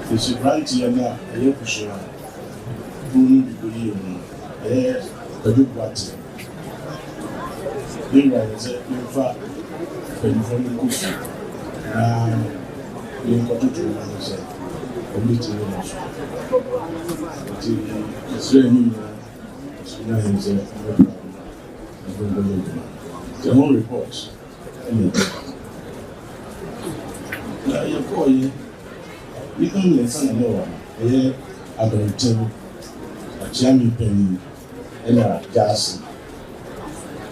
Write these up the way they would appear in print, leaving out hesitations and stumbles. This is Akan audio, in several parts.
This grant here now, a year for sure. Who a good party. Meanwhile, in fact, when you from the cook, you got to do what a meeting in us. It's raining. The whole reports. Now you call you. You don't listen to no one. I don't tell a jammy penny and a gas.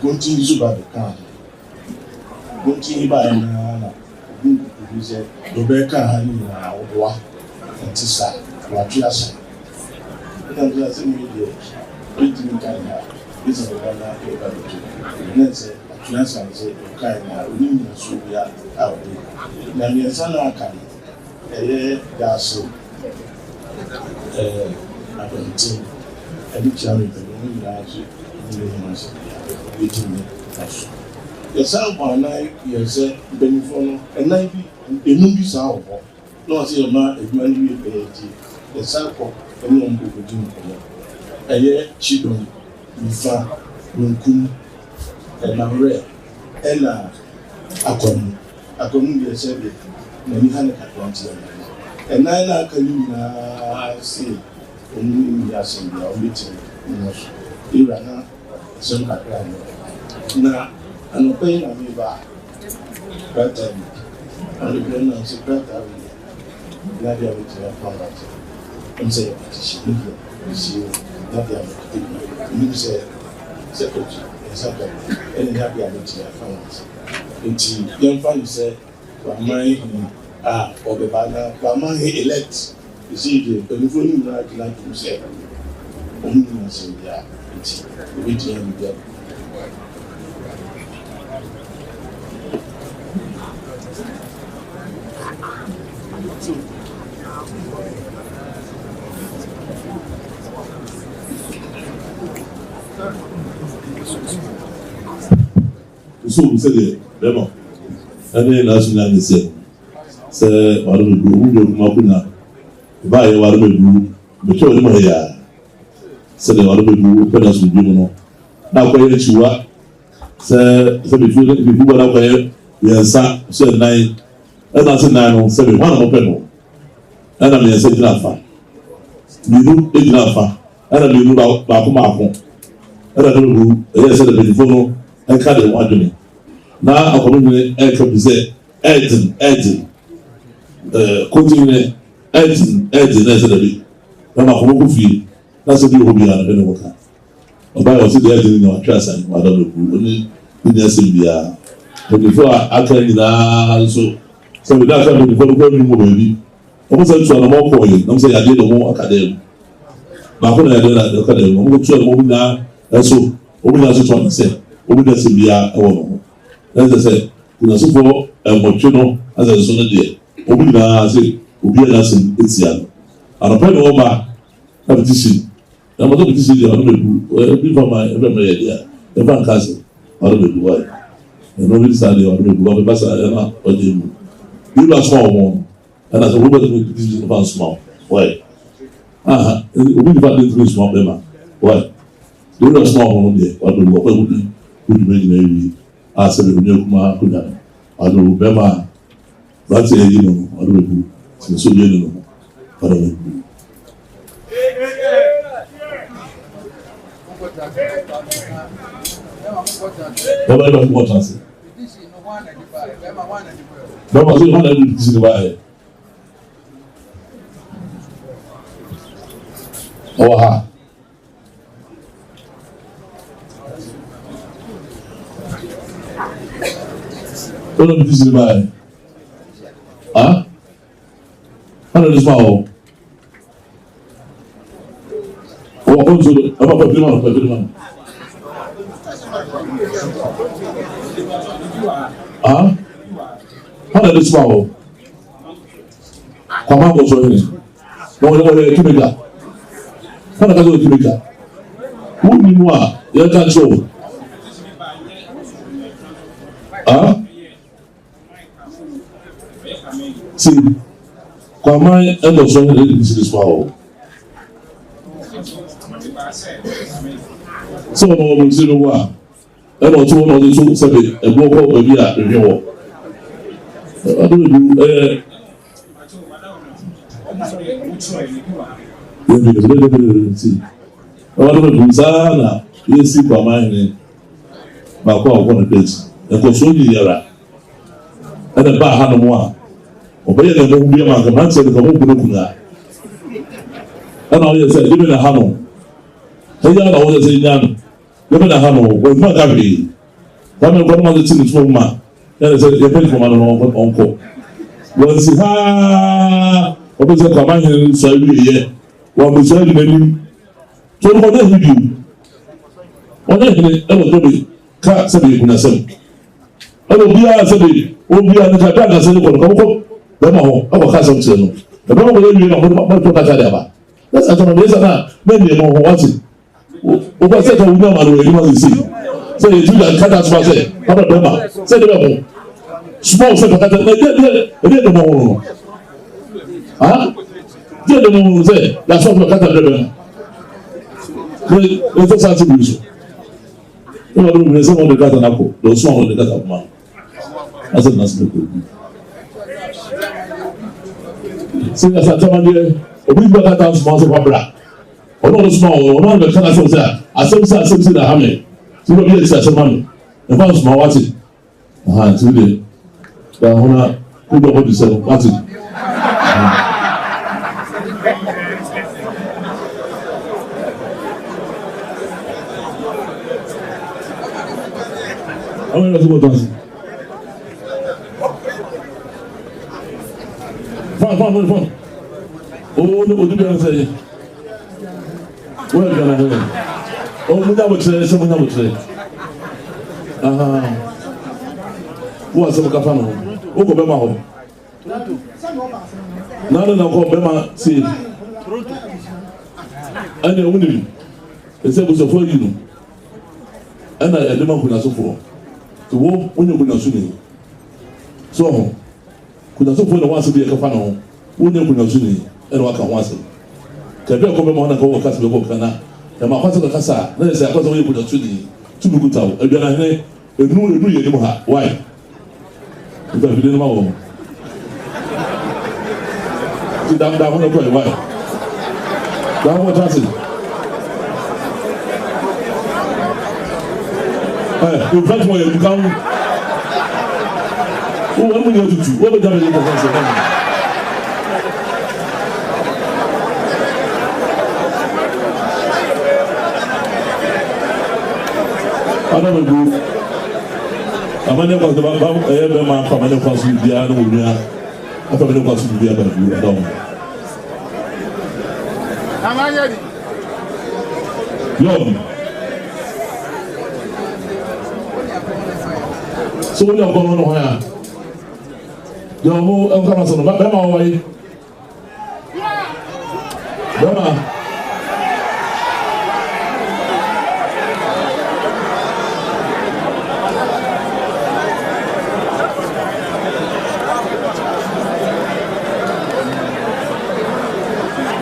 Continue to buy the car. Continue by an who said, Rebecca Honey, and Tissa, what you are saying. It doesn't just immediate. It didn't kind of this is the one that you got to do. Let's say, translate say, kind of, we need to be out there. Now, your son, I can. Gas, I don't think any challenge the woman large waiting. Yourself by night, you say, Benifono, and 90 a movie sound. No, I say, not a man will pay the sample, and one book with him. A year, she don't be far, Runkum, and I'm rare, and I couldn't be a said. Many hundred at and I can see only the assembly or meeting in us. Irana, some background. Now, I'm paying a viva. But on the ground, I'm saying, Nadia with your product. And say, she is you, Nadia with you say, secretary, and Nadia with your funds. It's young family said, or the banner, Bama elect. You see, the telephone like to say, only say, yeah, it's the ATM get. So we say, Demo. Any national say, say, what do we do? Mapuna. Buy what we do. But you know, yeah. Say, what do we do? What else we do? No. Now, when you are, say, before what I wear, yes, say 9. And I say 9 on 7. One of them. And I'm saying, Jaffa. You do it, Jaffa. And I do about Bakumako. And I do, yes, the telephone. I can't want to. Now, I'm going to say, Edin, continue, Edin, necessarily. I'm a home fee. That's what you will be on a worker. About what's the Edin in your trust and what other people in the assembly. But before I tell you that, so without having to follow me, maybe. Almost I'm more for you. I'm saying I did a more academy. But when I did that, the academy, I'm going to try to move now. And so, we have to try to say, we have to be a woman. As I said, we are so for a mochino as a son of dear. Obi na say, Obi na say, it's young. And a pen over competition. I'm not going to see the other people, my idea. The bank castle, I don't know why. And nobody said the other people, the best I ever or the you are small one. And as a woman, this is about small. Why? Obi the bad thing small, Emma. Why? You are small one there. What would you make maybe? I said, I don't remember. That's a you know, I don't know. So you know, I don't know. What I don't want to say. No, I don't want to do this in the way. Oh, ha. What do you say about it? Huh? How does this power? Oh, so about Papilman. Ah, how did this wow? Come on, what's going on? Kimika. How did I go to Kimika? Who knew what? You can't show. Ah, see, come on, and what's going on this wow? So, I'm zero one. And also, one of the two said a walk over here at the wall. I don't do see. I don't do Zana. You see, by mine, my power one of this. And go so near and a bar hand one. Obey the movie among the man said the whole group. And all you said, give me a hammer. Hey, I always say, young. Give me a hammer. Well, not happy. Come and come on the team from man. Then I said, you're paid for my uncle. Well, see, ha! What was the command in Saudi? What was the name? So, what did you do? What did you do? Can't say you can say. I will be a Saudi. Will be a Kataka Saudi for Coco. Then our cousin channel. The problem will be about Kataka. That's a generation. Maybe more watching. What said we know and we want to see. So you do that cut as say, how about them? Say the small second that they don't know. Huh? They don't know say that's what we cut at them. They just have to do so. You know, there's someone that got an apple, those one that got a man. That's a nice little. See, that's a time there. We got that small of a black. Or not small, or not the kind of that. I said, that hammer. So, what is that money? The first small watching. Ah, today. The owner, who don't want to sell watching. How many of you go dancing? Fun. Oh, no, what do you say? Where can I go? Oh, we never say, someone never say. What's the Capano? Who go Bema home? No, go Bema, see. And you're winning. They said, was a for you. And I didn't want to for. To walk when you're going to swing. So, could I so for the ones to be a Capano? When you're going to swing. And what can one say? Can you come on and go cast the book? And my father Cassa, let us say, I was away with a tree to be good out. Again, I know you agree anymore. Why? Because we didn't know. Sit down, why? Down what does it? You can't wait, you come. What will you do? What will you do? I don't know. I'm going to go to my family because we are no more. I thought we was to be able to do it. So, we are going on here. You're more uncomfortable. Bema, why? Bema.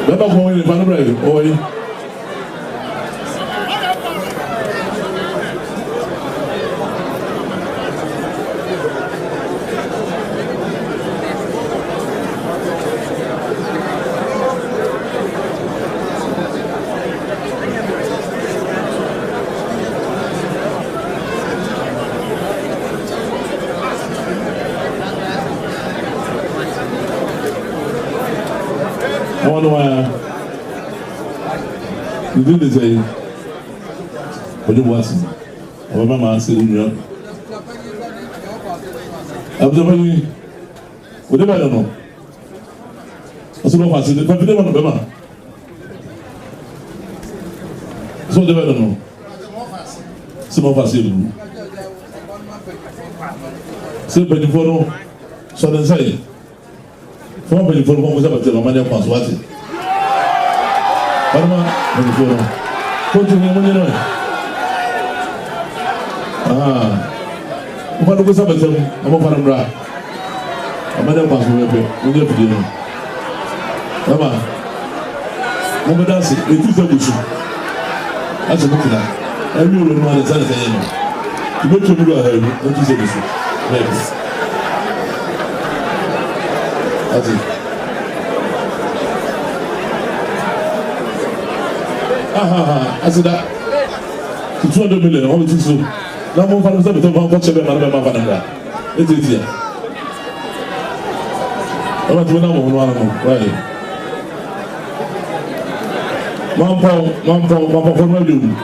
Beba going in front of the boy. I wonder why you do this. What do you want? I remember I said, I'm the money. Whatever I don't know. I said, I said, but they don't know. So they don't know. Some of us here. So before no, so then say, from before one was about the Romania pass what it. Parma before. Continue when you know. What was about them? I'm a Parambra. I'm a pass we get to do. Mama, Mama dance it. It is a good show. That's a book now. Every one of the time. You go to go ahead. What is it? Yes. That's it. I said that. 200 million. How much is it? Now more fun than the one watch every man of my father. It is here. I want to know one. Right. One pound for my room.